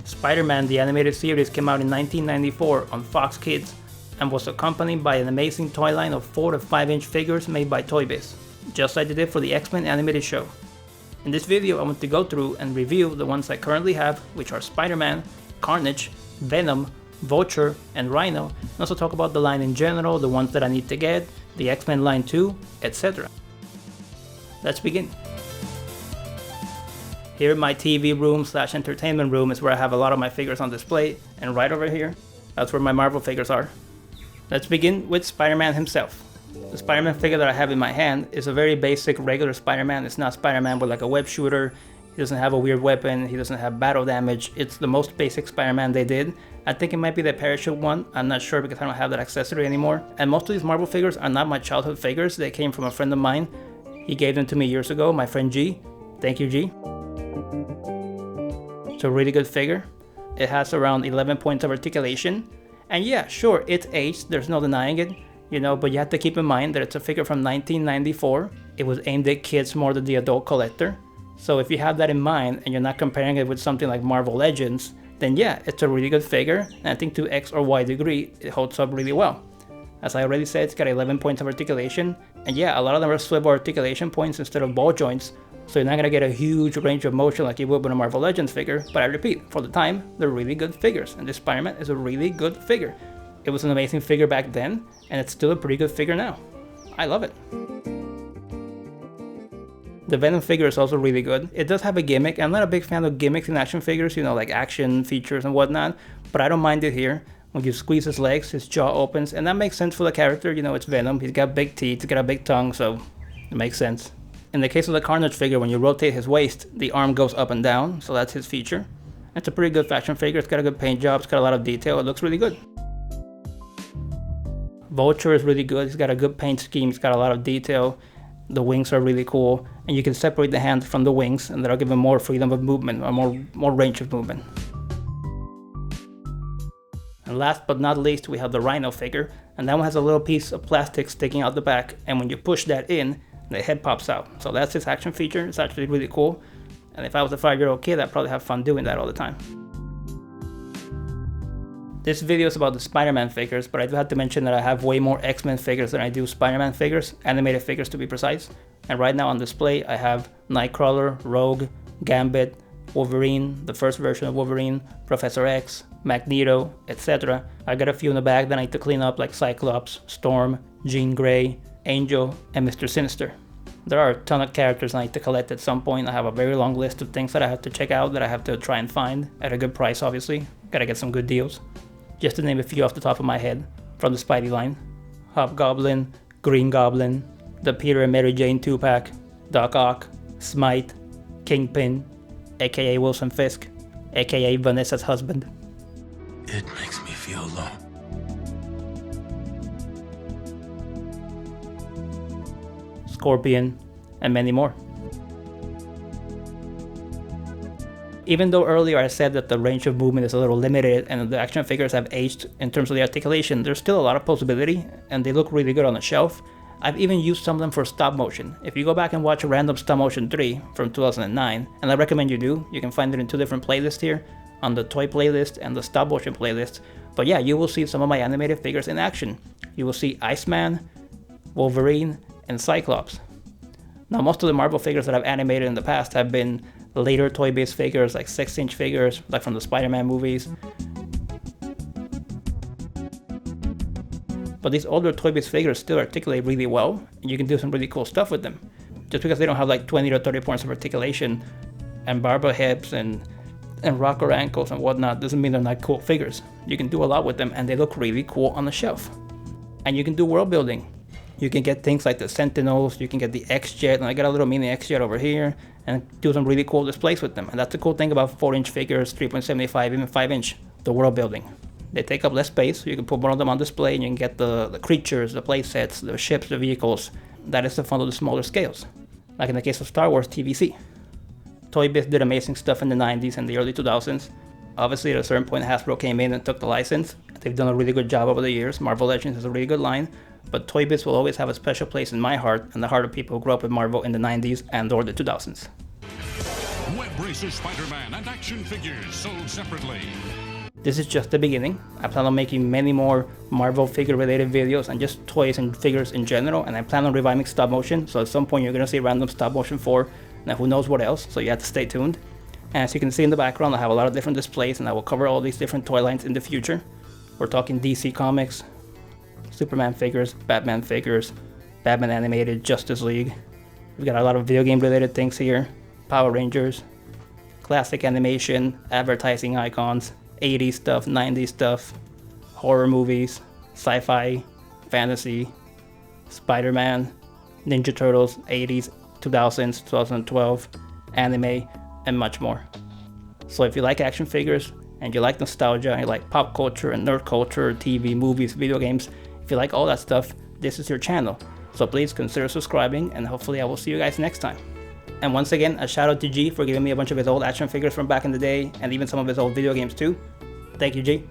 Spider-Man the animated series came out in 1994 on Fox Kids and was accompanied by an amazing toy line of 4 to 5 inch figures made by Toybiz, just like they did for the X-Men animated show. In this video I want to go through and review the ones I currently have, which are Spider-Man, Carnage, Venom, Vulture, and Rhino, and also talk about the line in general, the ones that I need to get, the X-Men line too, etc. Let's begin. Here in my TV room / entertainment room is where I have a lot of my figures on display, and right over here, that's where my Marvel figures are. Let's begin with Spider-Man himself. The Spider-Man figure that I have in my hand is a very basic regular Spider-Man. It's not Spider-Man with like a web shooter. He doesn't have a weird weapon. He doesn't have battle damage. It's the most basic Spider-Man they did. I think it might be the parachute one. I'm not sure because I don't have that accessory anymore. And most of these Marvel figures are not my childhood figures. They came from a friend of mine. He gave them to me years ago, my friend G. Thank you, G. It's a really good figure. It has around 11 points of articulation. And yeah, sure, it's aged. There's no denying it. You know, but you have to keep in mind that it's a figure from 1994. It was aimed at kids more than the adult collector. So if you have that in mind and you're not comparing it with something like Marvel Legends, then yeah, it's a really good figure. And I think to X or Y degree, it holds up really well. As I already said, it's got 11 points of articulation. And yeah, a lot of them are swivel articulation points instead of ball joints. So you're not gonna get a huge range of motion like you would with a Marvel Legends figure. But I repeat, for the time, they're really good figures. And this Spider-Man is a really good figure. It was an amazing figure back then, and it's still a pretty good figure now. I love it. The Venom figure is also really good. It does have a gimmick. I'm not a big fan of gimmicks in action figures, you know, like action features and whatnot, but I don't mind it here. When you squeeze his legs, his jaw opens, and that makes sense for the character. You know, it's Venom. He's got big teeth, he's got a big tongue, so it makes sense. In the case of the Carnage figure, when you rotate his waist, the arm goes up and down, so that's his feature. It's a pretty good fashion figure. It's got a good paint job, it's got a lot of detail, it looks really good. Vulture is really good. He's got a good paint scheme. He's got a lot of detail. The wings are really cool, and you can separate the hands from the wings, and that'll give him more freedom of movement, or more range of movement. And last but not least, we have the Rhino figure, and that one has a little piece of plastic sticking out the back, and when you push that in, the head pops out. So that's his action feature. It's actually really cool, and if I was a 5-year-old kid, I'd probably have fun doing that all the time. This video is about the Spider-Man figures, but I do have to mention that I have way more X-Men figures than I do Spider-Man figures, animated figures to be precise. And right now on display I have Nightcrawler, Rogue, Gambit, Wolverine, the first version of Wolverine, Professor X, Magneto, etc. I got a few in the bag that I need to clean up like Cyclops, Storm, Jean Grey, Angel, and Mr. Sinister. There are a ton of characters I need to collect at some point. I have a very long list of things that I have to check out that I have to try and find at a good price obviously. Gotta get some good deals. Just to name a few off the top of my head, from the Spidey line: Hobgoblin, Green Goblin, the Peter and Mary Jane 2-pack, Doc Ock, Smite, Kingpin, aka Wilson Fisk, aka Vanessa's husband. It makes me feel low. Scorpion, and many more. Even though earlier I said that the range of movement is a little limited and the action figures have aged in terms of the articulation, there's still a lot of possibility and they look really good on the shelf. I've even used some of them for stop motion. If you go back and watch Random Stop Motion 3 from 2009, and I recommend you do, you can find it in 2 different playlists here, on the toy playlist and the stop motion playlist. But yeah, you will see some of my animated figures in action. You will see Iceman, Wolverine, and Cyclops. Now most of the Marvel figures that I've animated in the past have been later Toybiz figures, like 6-inch figures, like from the Spider-Man movies. But these older Toybiz figures still articulate really well, and you can do some really cool stuff with them. Just because they don't have like 20 to 30 points of articulation and barber hips and rocker ankles and whatnot doesn't mean they're not cool figures. You can do a lot with them and they look really cool on the shelf. And you can do world building. You can get things like the Sentinels, you can get the X-Jet, and I got a little mini X-Jet over here, and do some really cool displays with them. And that's the cool thing about 4-inch figures, 3.75, even 5-inch, the world building. They take up less space, so you can put one of them on display and you can get the creatures, the playsets, the ships, the vehicles. That is the fun of the smaller scales. Like in the case of Star Wars TVC. Toybiz did amazing stuff in the 90s and the early 2000s. Obviously, at a certain point, Hasbro came in and took the license. They've done a really good job over the years. Marvel Legends is a really good line, but Toybiz will always have a special place in my heart and the heart of people who grew up with Marvel in the 90s and or the 2000s. Hellbraiser Spider-Man and action figures sold separately. This is just the beginning. I plan on making many more Marvel figure related videos and just toys and figures in general, and I plan on reviving stop motion, so at some point you're gonna see random stop motion for, and who knows what else, so you have to stay tuned. And as you can see in the background, I have a lot of different displays, and I will cover all these different toy lines in the future. We're talking DC Comics, Superman figures, Batman figures, Batman animated, Justice League. We've got a lot of video game related things here, Power Rangers, classic animation, advertising icons, 80s stuff, 90s stuff, horror movies, sci-fi, fantasy, Spider-Man, Ninja Turtles, 80s, 2000s, 2012, anime, and much more. So if you like action figures, and you like nostalgia, and you like pop culture and nerd culture, TV, movies, video games, if you like all that stuff, this is your channel. So please consider subscribing, and hopefully I will see you guys next time. And once again, a shout out to G for giving me a bunch of his old action figures from back in the day, and even some of his old video games too. Thank you, G.